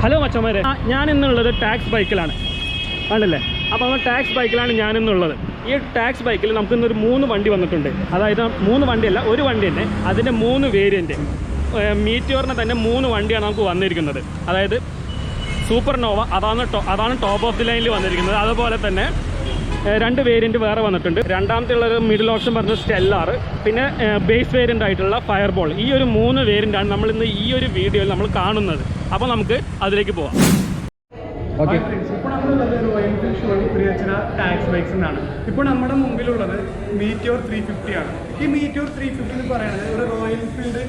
Hello മച്ചന്മാരെ, ഞാൻ ഇന്നുള്ളത് ടാക്സ് ബൈക്കിലാണ് ആണല്ലേ. അപ്പോൾ നമ്മൾ ടാക്സ് ബൈക്കിലാണ് ഞാനിന്നുള്ളത്. ഈ ടാക്സ് ബൈക്കിൽ നമുക്ക് ഇന്നൊരു 3 വണ്ടി വന്നിട്ടുണ്ട്. അതായത് 3 വണ്ടിയല്ല, ഒരു വണ്ടി തന്നെ, അതിൻ്റെ 3 വേരിയൻറ്റ്. മീറ്റിയോറിന് തന്നെ 3 വണ്ടിയാണ് നമുക്ക് വന്നിരിക്കുന്നത്. അതായത് സൂപ്പർ നോവ അതാണ് ടോപ്പ് ഓഫ് ദി ലൈനിൽ വന്നിരിക്കുന്നത്. അതുപോലെ തന്നെ 2 വേരിയൻറ്റ് വേറെ വന്നിട്ടുണ്ട്. രണ്ടാമത്തെ ഉള്ളൊരു മിഡിൽ ഓപ്ഷൻ പറഞ്ഞത് സ്റ്റെല്ലാർ, പിന്നെ ബേസ് വേരിയൻ്റ് ആയിട്ടുള്ള ഫയർബോൾ. ഈ ഒരു 3 വേരിയൻ്റാണ് നമ്മളിന്ന് ഈ ഒരു വീഡിയോയിൽ നമ്മൾ കാണുന്നത്. അപ്പോൾ നമുക്ക് അതിലേക്ക് പോവാം. ഓക്കെ, ഇപ്പോൾ നമ്മളുള്ളത് റോയൽ എൻഫീൽഡ് ഷോറൂം പ്രിയച്ചന ടാക്സ് ബൈക്സ് എന്നാണ്. ഇപ്പോൾ നമ്മുടെ മുമ്പിലുള്ളത് മീറ്റിയോർ 350 ആണ്. ഈ മീറ്റിയോർ 350 എന്ന് പറയുന്നത് ഒരു റോയൽ എൻഫീൽഡ്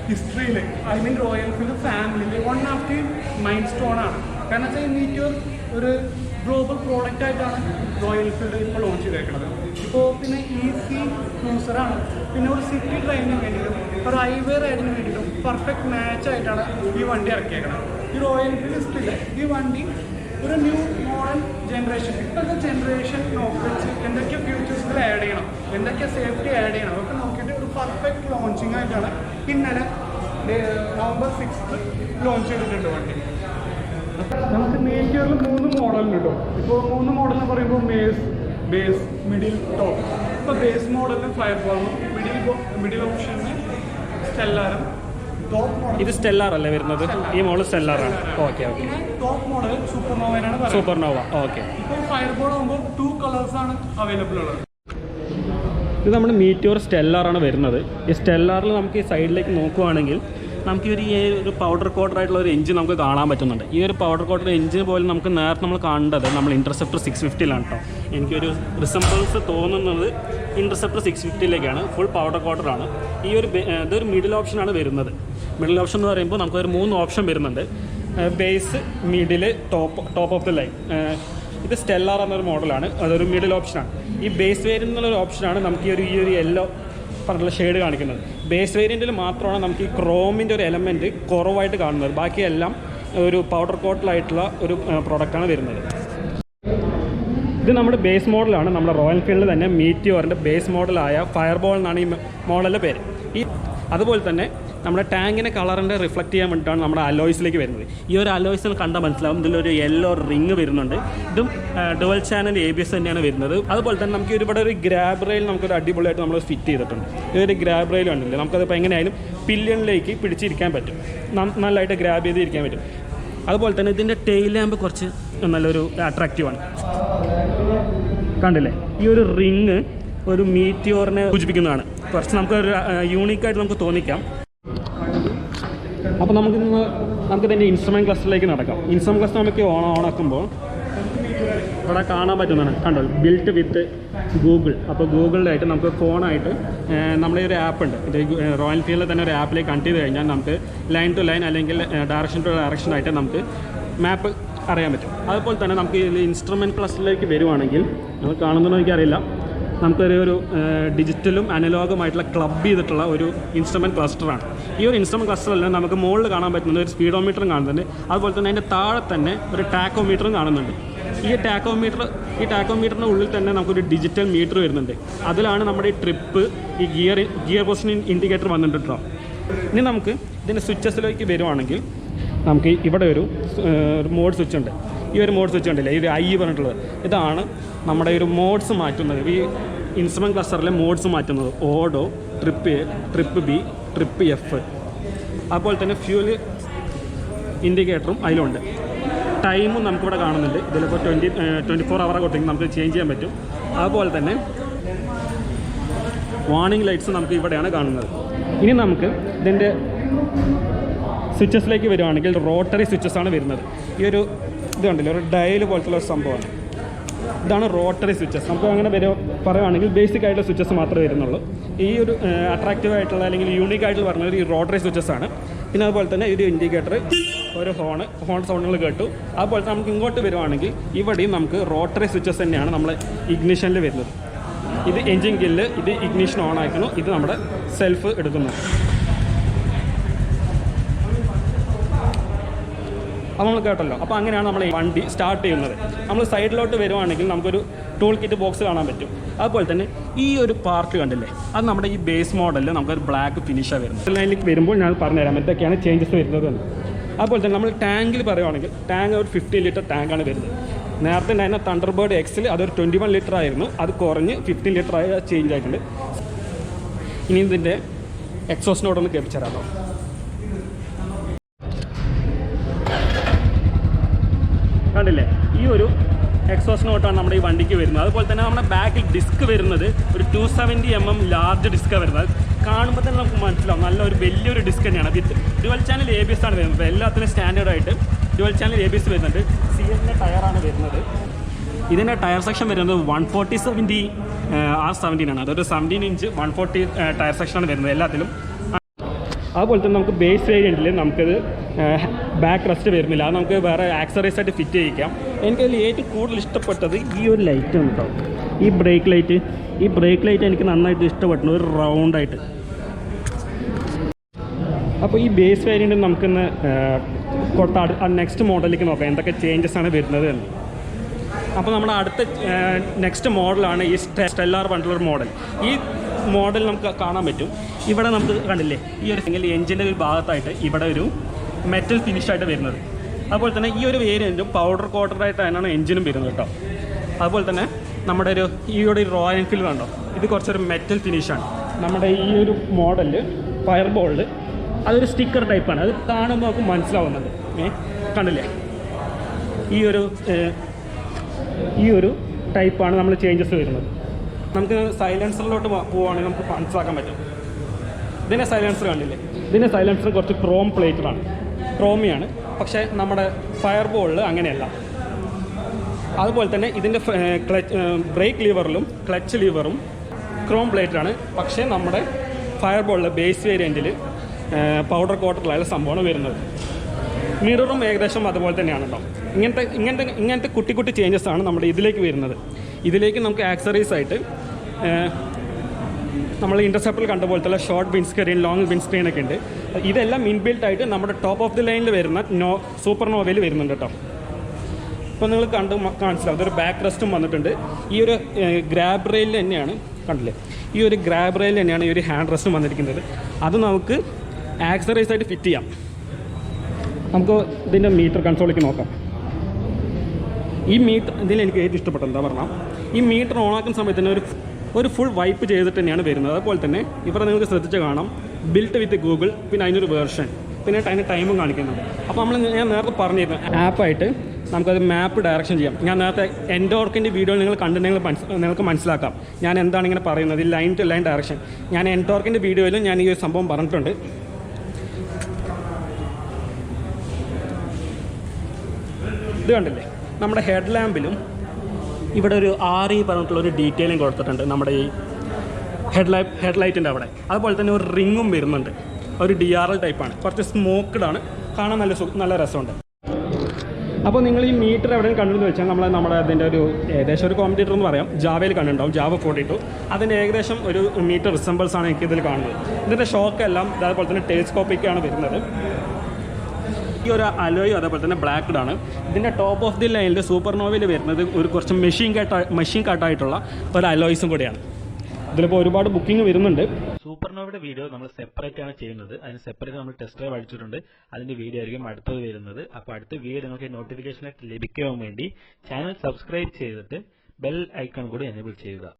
ഹിസ്റ്ററിയിൽ, ഐ മീൻ റോയൽ എൻഫീൽഡ് ഫാമിലിയിൽ one of the milestone ആണ്. കാരണം വെച്ചാൽ ഈ മീറ്റിയോർ ഒരു ഗ്ലോബൽ പ്രോഡക്റ്റ് ആയിട്ടാണ് റോയൽ എൻഫീൽഡ് ഇപ്പോൾ ലോഞ്ച് ചെയ്തേക്കുന്നത്. ഇപ്പോൾ പിന്നെ ഈസി ക്രൂസറാണ്, പിന്നെ ഒരു സിറ്റി ഡ്രൈവിന് വേണ്ടിയിട്ടും ഒരു ഹൈവേ റൈഡിന് വേണ്ടിയിട്ടും പെർഫെക്റ്റ് മാച്ച് ആയിട്ടാണ് ഈ വണ്ടി ഇറക്കിയേക്കുന്നത്. ഈ റോയൽ എൻഫീൽഡ് ഹിസ്റ്ററിയിൽ ഈ വണ്ടി ഒരു ന്യൂ മോഡൽ ജനറേഷൻ, ഇപ്പോഴത്തെ ജനറേഷൻ നോക്കിച്ച് എന്തൊക്കെ ഫ്യൂച്ചേഴ്സുകൾ ആഡ് ചെയ്യണം, എന്തൊക്കെ സേഫ്റ്റി ആഡ് ചെയ്യണം, അതൊക്കെ നോക്കിയിട്ട് ഒരു പെർഫെക്റ്റ് ലോഞ്ചിങ് ആയിട്ടാണ് ഇന്നലെ November 6th ലോഞ്ച് ചെയ്തിട്ടുണ്ട് വണ്ടി. നമുക്ക് മീറ്റിയറിൽ 3 മോഡലുണ്ട് കേട്ടോ. ഇപ്പോൾ 3 മോഡൽ എന്ന് പറയുമ്പോൾ ബേസ്, മിഡിൽ, ടോപ്പ്. ഇപ്പോൾ ബേസ് മോഡലിന് ഫയർബോളും, മിഡിൽ ഓപ്ഷന് സ്റ്റെല്ലാറും, ടോപ്പ് മോഡൽ ഇത് സ്റ്റെല്ലാർ അല്ലേ വരുന്നത്? ഈ മോഡൽ സ്റ്റെല്ലാറാണ്. Okay okay. ടോപ്പ് മോഡൽ സൂപ്പർനോവയാണ് പറയുന്നത്. സൂപ്പർനോവ. ഓക്കെ. ഇപ്പോൾ ഫയർബോൾ ആകുമ്പോൾ 2 കളേഴ്സാണ് അവൈലബിൾ ഉള്ളത്. ഇത് നമ്മുടെ മീറ്റിയോർ സ്റ്റെല്ലാറാണ് വരുന്നത്. ഈ സ്റ്റെല്ലാറിൽ നമുക്ക് ഈ സൈഡിലേക്ക് നോക്കുവാണെങ്കിൽ നമുക്ക് ഒരു പൗഡർ കോട്ടർ ആയിട്ടുള്ള ഒരു എഞ്ചിൻ നമുക്ക് കാണാൻ പറ്റുന്നുണ്ട്. ഈ ഒരു പൗഡർ കോട്ടർ എഞ്ചിൻ പോലും നമുക്ക് നേരത്തെ നമ്മൾ കണ്ടത് നമ്മൾ ഇൻ്റർസെപ്റ്റർ 650ലാണ് കേട്ടോ. എനിക്കൊരു റിസംബിൾസ് തോന്നുന്നത് ഇൻ്റർസെപ്റ്റർ 650ലേക്കാണ്. ഫുൾ പൗഡർ കോട്ടറാണ്. ഇതൊരു മിഡിൽ ഓപ്ഷനാണ് വരുന്നത്. മിഡിൽ ഓപ്ഷൻ എന്ന് പറയുമ്പോൾ നമുക്കൊരു 3 ഓപ്ഷൻ വരുന്നുണ്ട്: base, middle, top of the line. ഇത് സ്റ്റെല്ലാർ എന്നൊരു മോഡലാണ്, അതൊരു മിഡിൽ ഓപ്ഷനാണ്. ഈ ബേസ് വേരിയൻ്റ് എന്നുള്ളൊരു ഓപ്ഷനാണ് നമുക്ക് ഈ ഒരു യെല്ലോ പറഞ്ഞുള്ള ഷെയ്ഡ് കാണിക്കുന്നത്. ബേസ് വേരിയൻറ്റിൽ മാത്രമാണ് നമുക്ക് ഈ ക്രോമിൻ്റെ ഒരു എലമെൻറ്റ് കുറവായിട്ട് കാണുന്നത്. ബാക്കിയെല്ലാം ഒരു പൗഡർ കോട്ടിലായിട്ടുള്ള ഒരു പ്രോഡക്റ്റാണ് വരുന്നത്. ഇത് നമ്മുടെ ബേസ് മോഡലാണ്. നമ്മുടെ റോയൽ എൻഫീൽഡ് തന്നെ മീറ്റിയോറിൻ്റെ ബേസ് മോഡലായ ഫയർബോൾ എന്നാണ് ഈ മോഡലിൻ്റെ പേര്. അതുപോലെ തന്നെ നമ്മുടെ ടാങ്കിൻ്റെ കളറിൻ്റെ റിഫ്ലക്റ്റ് ചെയ്യാൻ വേണ്ടിയിട്ടാണ് നമ്മുടെ അലോയ്സിലേക്ക് വരുന്നത്. ഈ ഒരു അലോയ്സിന് കണ്ടാൽ മനസ്സിലാവും ഇതിലൊരു യെല്ലോ റിങ് വരുന്നുണ്ട്. ഇതും ഡുവൽ ചാനൽ ABS തന്നെയാണ് വരുന്നത്. അതുപോലെ തന്നെ നമുക്ക് ഇവിടെ ഒരു ഗ്രാബ് റെയിൽ നമുക്കൊരു അടിപൊളിയായിട്ട് നമ്മൾ ഫിറ്റ് ചെയ്തിട്ടുണ്ട്. ഇതൊരു ഗ്രാബ് റെയിൽ ഉണ്ടല്ലോ, നമുക്കതിപ്പോൾ എങ്ങനെയായാലും പില്ലിയണിലേക്ക് പിടിച്ചിരിക്കാൻ പറ്റും, നല്ലതായിട്ട് ഗ്രാബ് ചെയ്തിരിക്കാൻ പറ്റും. അതുപോലെ തന്നെ ഇതിൻ്റെ ടെയിൽ ലാമ്പ് കുറച്ച് നല്ലൊരു അട്രാക്റ്റീവാണ്. കണ്ടില്ലേ, ഈ ഒരു റിങ് ഒരു മീറ്റിയോറിനെ സൂചിപ്പിക്കുന്നതാണ്. കുറച്ച് നമുക്കൊരു യൂണീക്കായിട്ട് നമുക്ക് തോന്നിക്കാം. അപ്പോൾ നമുക്കിതിൻ്റെ ഇൻസ്ട്രുമെൻറ്റ് ക്ലസ്റ്ററിലേക്ക് നടക്കാം. ഇൻസ്ട്രുമെൻറ്റ് ക്ലസ്റ്റർ നമുക്ക് ഓണാക്കുമ്പോൾ ഇവിടെ കാണാൻ പറ്റുന്നതാണ്, കണ്ടോ, ബിൽറ്റ് വിത്ത് ഗൂഗിൾ. അപ്പോൾ ഗൂഗിളിൻ്റെ ആയിട്ട് നമുക്ക് ഫോണായിട്ട് നമ്മുടെ ഒരു ആപ്പ് ഉണ്ട്. ഇത് റോയൽ എൻഫീൽഡിൽ തന്നെ ഒരു ആപ്പിലേക്ക് കണക്ട് ചെയ്ത് കഴിഞ്ഞാൽ നമുക്ക് ലൈൻ ടു ലൈൻ അല്ലെങ്കിൽ ഡയറക്ഷൻ ടു ഡയറക്ഷനായിട്ട് നമുക്ക് മാപ്പ് അറിയാൻ പറ്റും. അതുപോലെ തന്നെ നമുക്ക് ഈ ഇൻസ്ട്രുമെൻറ്റ് ക്ലസ്റ്ററിലേക്ക് വരുവാണെങ്കിൽ നമ്മൾ കാണുന്നതെന്ന് എനിക്കറിയില്ല, നമുക്കൊരു ഡിജിറ്റലും അനലോഗുമായിട്ടുള്ള ക്ലബ് ചെയ്തിട്ടുള്ള ഒരു ഇൻസ്ട്രുമെൻറ്റ് ക്ലസ്റ്ററാണ്. ഈ ഒരു ഇൻസ്ട്രുമെൻറ്റ് ക്ലസ്റ്ററിൽ നമുക്ക് മുകളിൽ കാണാൻ പറ്റുന്നത് ഒരു സ്പീഡോമീറ്ററും കാണുന്നുണ്ട്. അതുപോലെ തന്നെ അതിൻ്റെ താഴെ തന്നെ ഒരു ടാക്കോമീറ്ററും കാണുന്നുണ്ട്. ഈ ടാക്കോമീറ്ററിൻ്റെ ഉള്ളിൽ തന്നെ നമുക്കൊരു ഡിജിറ്റൽ മീറ്റർ വരുന്നുണ്ട്. അതിലാണ് നമ്മുടെ ഈ ട്രിപ്പ്, ഈ ഗിയർ പൊസിഷൻ ഇൻഡിക്കേറ്റർ വന്നിട്ടുണ്ട് കേട്ടോ. ഇനി നമുക്ക് ഇതിൻ്റെ സ്വിച്ചസിലേക്ക് വരുവാണെങ്കിൽ നമുക്ക് ഇവിടെ ഒരു മോഡ് സ്വിച്ച് ഉണ്ട്. ഈ ഒരു മോഡ് സ്വിച്ച് ഉണ്ടല്ലേ, ഈ ഒരു I പറഞ്ഞിട്ടുള്ളത്, ഇതാണ് നമ്മുടെ ഒരു മോഡ്സ് മാറ്റുന്നത്. ഈ ഇൻസ്ട്രുമെൻറ്റ് ക്ലസ്റ്ററിലെ മോഡ്സ് മാറ്റുന്നത് odo, trip A, trip B, trip F. അതുപോലെ തന്നെ ഫ്യൂൽ ഇൻഡിക്കേറ്ററും അതിലുണ്ട്. ടൈമും നമുക്കിവിടെ കാണുന്നുണ്ട്. ഇതിലിപ്പോൾ 24 hour കൊടുത്തെങ്കിൽ നമുക്ക് ചേഞ്ച് ചെയ്യാൻ പറ്റും. അതുപോലെ തന്നെ വാർണിംഗ് ലൈറ്റ്സ് നമുക്ക് ഇവിടെയാണ് കാണുന്നത്. ഇനി നമുക്ക് ഇതിൻ്റെ സ്വിച്ചസിലേക്ക് വരുവാണെങ്കിൽ റോട്ടറി സ്വിച്ചസാണ് വരുന്നത്. ഈ ഒരു ഇത് കണ്ടില്ല, ഒരു ഡയൽ പോലത്തുള്ള ഒരു സംഭവമാണ്. ഇതാണ് റോട്ടറി സ്വിച്ചസ്. നമുക്ക് അങ്ങനെ പറയുകയാണെങ്കിൽ ബേസിക് ആയിട്ടുള്ള സ്വിച്ചസ് മാത്രമേ വരുന്നുള്ളൂ. ഈ ഒരു അട്രാക്റ്റീവ് ആയിട്ടുള്ള അല്ലെങ്കിൽ യൂണീക്ക് ആയിട്ടുള്ള പറഞ്ഞത് ഈ റോട്ടറി സ്വിച്ചസാണ്. പിന്നെ അതുപോലെ തന്നെ ഒരു ഇൻഡിക്കേറ്റർ, ഒരു ഹോൺ സൗണ്ടുകൾ കേട്ടു. അതുപോലെ തന്നെ നമുക്ക് ഇങ്ങോട്ട് വരുവാണെങ്കിൽ ഇവിടെയും നമുക്ക് റോട്ടറി സ്വിച്ചസ് തന്നെയാണ് നമ്മൾ ഇഗ്നിഷനിൽ വരുന്നത്. ഇത് എൻജിൻ ഗില്ല്, ഇത് ഇഗ്നിഷൻ ഓൺ ആക്കുന്നു, ഇത് നമ്മുടെ സെൽഫ് എടുക്കുന്നു. അപ്പോൾ നമ്മൾ കേട്ടല്ലോ. അപ്പോൾ അങ്ങനെയാണ് നമ്മൾ ഈ വണ്ടി സ്റ്റാർട്ട് ചെയ്യുന്നത്. നമ്മൾ സൈഡിലോട്ട് വരുവാണെങ്കിൽ നമുക്കൊരു ടൂൾ കിറ്റ് ബോക്സ് കാണാൻ പറ്റും. അതുപോലെ തന്നെ ഈ ഒരു പാർട്ട് കണ്ടില്ലേ, അത് നമ്മുടെ ഈ ബേസ് മോഡലിൽ നമുക്കൊരു ബ്ലാക്ക് ഫിനിഷാണ് വരുന്നത്. ലൈനിലേക്ക് വരുമ്പോൾ ഞാൻ പറഞ്ഞുതരാം എന്തൊക്കെയാണ് ചേഞ്ചസ് വരുന്നത്. അതുപോലെ തന്നെ നമ്മൾ ടാങ്കിൽ പറയുവാണെങ്കിൽ ടാങ്ക് ഒരു 15 ലിറ്റർ ടാങ്കാണ് വരുന്നത്. നേരത്തെ ഉണ്ടായിരുന്ന തണ്ടർബേർഡ് എക്സിൽ അതൊരു 21 ലിറ്റർ ആയിരുന്നു, അത് കുറഞ്ഞ് 15 ലിറ്റർ ആയി ചേഞ്ച് ആയിട്ടുണ്ട്. ഇനി ഇതിൻ്റെ എക്സോസിനോടൊന്ന് കേൾപ്പിച്ചു തരാമോ? കണ്ടില്ലേ, ഈ ഒരു എക്സോസ് നോട്ടാണ് നമ്മുടെ ഈ വണ്ടിക്ക് വരുന്നത്. അതുപോലെ തന്നെ നമ്മുടെ ബാക്കിൽ ഡിസ്ക് വരുന്നത് ഒരു 270 mm ലാർജ് ഡിസ്ക്കാണ് വരുന്നത്. കാണുമ്പോൾ തന്നെ നമുക്ക് മനസ്സിലാവും നല്ലൊരു വലിയൊരു ഡിസ്ക് തന്നെയാണ്. വിത്ത് ഡുവൽ ചാനൽ ABS ആണ് വരുന്നത്. എല്ലാത്തിനും സ്റ്റാൻഡേർഡായിട്ട് ഡുവൽ ചാനൽ ABS വരുന്നുണ്ട്. CLൻ്റെ ടയറാണ് വരുന്നത്. ഇതിൻ്റെ ടയർ സെക്ഷൻ വരുന്നത് 140/70 R17 ആണ്. അതൊരു 17 ഇഞ്ച് 140 ടയർ സെക്ഷനാണ് വരുന്നത് എല്ലാത്തിലും. അതുപോലെ തന്നെ നമുക്ക് ബേസ് വേരിയൻറ്റിൽ നമുക്കത് ബാക്ക് റെസ്റ്റ് വരുന്നില്ല, അത് നമുക്ക് വേറെ ആക്സറീസ് ആയിട്ട് ഫിറ്റ് ചെയ്യിക്കാം. എനിക്കതിൽ ഏറ്റവും കൂടുതൽ ഇഷ്ടപ്പെട്ടത് ഈ ഒരു ലൈറ്റ് ആണ് കേട്ടോ, ഈ ബ്രേക്ക് ലൈറ്റ്. ഈ ബ്രേക്ക് ലൈറ്റ് എനിക്ക് നന്നായിട്ട് ഇഷ്ടപ്പെട്ടു, ഒരു റൗണ്ടായിട്ട്. അപ്പോൾ ഈ ബേസ് വേരിയൻറ്റ് നമുക്കിന്ന് നെക്സ്റ്റ് മോഡലിലേക്ക് നോക്കാം എന്തൊക്കെ ചേഞ്ചസ് ആണ് വരുന്നത് എന്ന്. അപ്പോൾ നമ്മുടെ അടുത്ത നെക്സ്റ്റ് മോഡലാണ് ഈ സ്റ്റെല്ലാർ പറഞ്ഞിട്ടുള്ള മോഡൽ. ഈ മോഡൽ നമുക്ക് കാണാൻ പറ്റും. ഇവിടെ നമുക്ക് കണ്ടില്ലേ, ഈ ഒരു എഞ്ചിൻ്റെ ഒരു ഭാഗത്തായിട്ട് ഇവിടെ ഒരു മെറ്റൽ ഫിനിഷായിട്ട് വരുന്നത്. അതുപോലെ തന്നെ ഈ ഒരു വേരിയൻറ്റും പൗഡർ കോട്ടറായിട്ടാണ് എഞ്ചിനും വരുന്നത് കേട്ടോ. അതുപോലെ തന്നെ നമ്മുടെ ഈ ഒരു റോയൽ എൻഫീൽഡ് കണ്ടോ, ഇത് കുറച്ചൊരു മെറ്റൽ ഫിനിഷാണ്. നമ്മുടെ ഈ ഒരു മോഡല് ഫയർ ബോൾഡ് അതൊരു സ്റ്റിക്കർ ടൈപ്പാണ്, അത് കാണുമ്പോൾ നമുക്ക് മനസ്സിലാവുന്നത്. കണ്ടില്ലേ, ഈ ഒരു ടൈപ്പാണ് നമ്മൾ ചേഞ്ചസ് വരുന്നത്. നമുക്ക് സൈലൻസറിലോട്ട് പോവുകയാണെങ്കിൽ നമുക്ക് മനസ്സിലാക്കാൻ പറ്റും. ഇതിൻ്റെ സൈലൻസർ കണ്ടില്ലേ, ഇതിൻ്റെ സൈലൻസർ കുറച്ച് ക്രോം പ്ലേറ്റഡാണ്, ക്രോമിയാണ്. പക്ഷേ നമ്മുടെ ഫയർ ബോളിൽ അങ്ങനെയല്ല. അതുപോലെ തന്നെ ഇതിൻ്റെ ബ്രേക്ക് ലീവറിലും ക്ലച്ച് ലീവറും ക്രോം പ്ലേറ്റഡാണ്. പക്ഷേ നമ്മുടെ ഫയർ ബോളിലെ ബേസ് വേരിയൻറ്റിൽ പൗഡർ കോട്ടറിലായ സംഭവമാണ് വരുന്നത്. മിററും ഏകദേശം അതുപോലെ തന്നെയാണ് കേട്ടോ. ഇങ്ങനത്തെ കുട്ടി കുട്ടി ചേഞ്ചസ് ആണ് നമ്മുടെ ഇതിലേക്ക് വരുന്നത്. ഇതിലേക്ക് നമുക്ക് ആക്സറീസ് ആയിട്ട് നമ്മൾ ഇൻ്റർസെപ്റ്ററിൽ കണ്ട പോലത്തെ short wind screen, long wind screen ഒക്കെ ഉണ്ട്. ഇതെല്ലാം ഇൻബിൽട്ട് ആയിട്ട് നമ്മുടെ ടോപ്പ് ഓഫ് ദി ലൈനിൽ വരുന്ന സൂപ്പർ നോവയിൽ വരുന്നുണ്ട് കേട്ടോ. ഇപ്പോൾ നിങ്ങൾ മനസ്സിലാവും, അതൊരു ബാക്ക് റെസ്റ്റും വന്നിട്ടുണ്ട്. ഈ ഒരു ഗ്രാബ് റെയിലിൽ തന്നെയാണ്, കണ്ടില്ലേ, ഈ ഒരു ഗ്രാബ് റെയിലിൽ തന്നെയാണ് ഈ ഒരു ഹാൻഡ് റെസ്റ്റും വന്നിരിക്കുന്നത്. അത് നമുക്ക് ആക്സറൈസ് ആയിട്ട് ഫിറ്റ് ചെയ്യാം. നമുക്ക് ഇതിൻ്റെ മീറ്റർ കൺസോളിലേക്ക് നോക്കാം. ഈ മീറ്റർ ഇതിൽ എനിക്ക് ഏറ്റവും ഇഷ്ടപ്പെട്ടത് എന്താ പറഞ്ഞാൽ, ഈ മീറ്റർ ഓണാക്കുന്ന സമയത്ത് തന്നെ ഒരു ഫുൾ വൈപ്പ് ചെയ്തിട്ട് തന്നെയാണ് വരുന്നത്. അതുപോലെ തന്നെ ഇവിടെ നിങ്ങൾക്ക് ശ്രദ്ധിച്ച് കാണാം, ബിൽറ്റ് വിത്ത് ഗൂഗിൾ, പിന്നെ അതിനൊരു വേർഷൻ, പിന്നെ അതിന് ടൈമും കാണിക്കുന്നുണ്ട്. അപ്പോൾ ഞാൻ നേരത്തെ പറഞ്ഞിരുന്നു ആപ്പായിട്ട് നമുക്കത് മാപ്പ് ഡയറക്ഷൻ ചെയ്യാം. ഞാൻ നേരത്തെ എൻഡോർക്കിൻ്റെ വീഡിയോ നിങ്ങൾ കണ്ടിട്ടുണ്ടെങ്കിൽ നിങ്ങൾക്ക് മനസ്സിലാക്കാം ഞാൻ എന്താണ് ഇങ്ങനെ പറയുന്നത്, ഈ ലൈൻ ടു ലൈൻ ഡയറക്ഷൻ. ഞാൻ എൻഡോർക്കിൻ്റെ വീഡിയോയിലും ഞാൻ ഈ ഒരു സംഭവം പറഞ്ഞിട്ടുണ്ട്. ഇത് കണ്ടില്ലേ, നമ്മുടെ ഹെഡ് ലാമ്പിലും ഇവിടെ ഒരു RE പറഞ്ഞിട്ടുള്ളൊരു ഡീറ്റെയിലിംഗ് കൊടുത്തിട്ടുണ്ട് നമ്മുടെ ഈ ഹെഡ് ലൈറ്റിൻ്റെ അവിടെ. അതുപോലെ തന്നെ ഒരു റിങ്ങും വരുന്നുണ്ട്, ഒരു DRL ടൈപ്പാണ്, കുറച്ച് സ്മോക്ക്ഡ് ആണ്, കാണാൻ നല്ല രസമുണ്ട്. അപ്പോൾ നിങ്ങൾ ഈ മീറ്റർ എവിടെയും കണ്ടെന്ന് വെച്ചാൽ നമ്മുടെ അതിൻ്റെ ഒരു ഏകദേശം ഒരു കോമ്പറ്റീറ്റർ എന്ന് പറയാം, ജാവയിൽ കണ്ടിട്ടുണ്ടാവും, Java 42. അതിൻ്റെ ഏകദേശം ഒരു മീറ്റർ റിസംബിൾസ് ആണ് എനിക്കിതിൽ കാണുന്നത്. ഇതിൻ്റെ ഷോക്കെല്ലാം അതേപോലെ തന്നെ ടെലിസ്കോപ്പിക്കാണ് വരുന്നത്. ഈ ഒരു അലോയും അതേപോലെ തന്നെ ബ്ലാക്ക്ഡ് ആണ്. ഇതിൻ്റെ ടോപ്പ് ഓഫ് ദി ലൈനിൽ സൂപ്പർ നോവയിൽ വരുന്നത് ഒരു കുറച്ച് മെഷീൻ കട്ടായിട്ടുള്ള ഒരു അലോയ്സും കൂടിയാണ്. ഇതിലിപ്പോൾ ഒരുപാട് ബുക്കിംഗ് വരുന്നുണ്ട്. സൂപ്പർനോവയുടെ വീഡിയോ നമ്മൾ സെപ്പറേറ്റ് ആണ് ചെയ്യുന്നത്. അതിന് സെപ്പറേറ്റ് നമ്മൾ ടെസ്റ്റ് ഡ്രൈവ് അടിച്ചിട്ടുണ്ട്. അതിന്റെ വീഡിയോ ആയിരിക്കും അടുത്തത് വരുന്നത്. അപ്പോൾ അടുത്ത വീഡിയോ നിങ്ങൾക്ക് നോട്ടിഫിക്കേഷൻ ലഭിക്കാൻ വേണ്ടി ചാനൽ സബ്സ്ക്രൈബ് ചെയ്തിട്ട് ബെൽ ഐക്കൺ കൂടി എനേബിൾ ചെയ്യുക.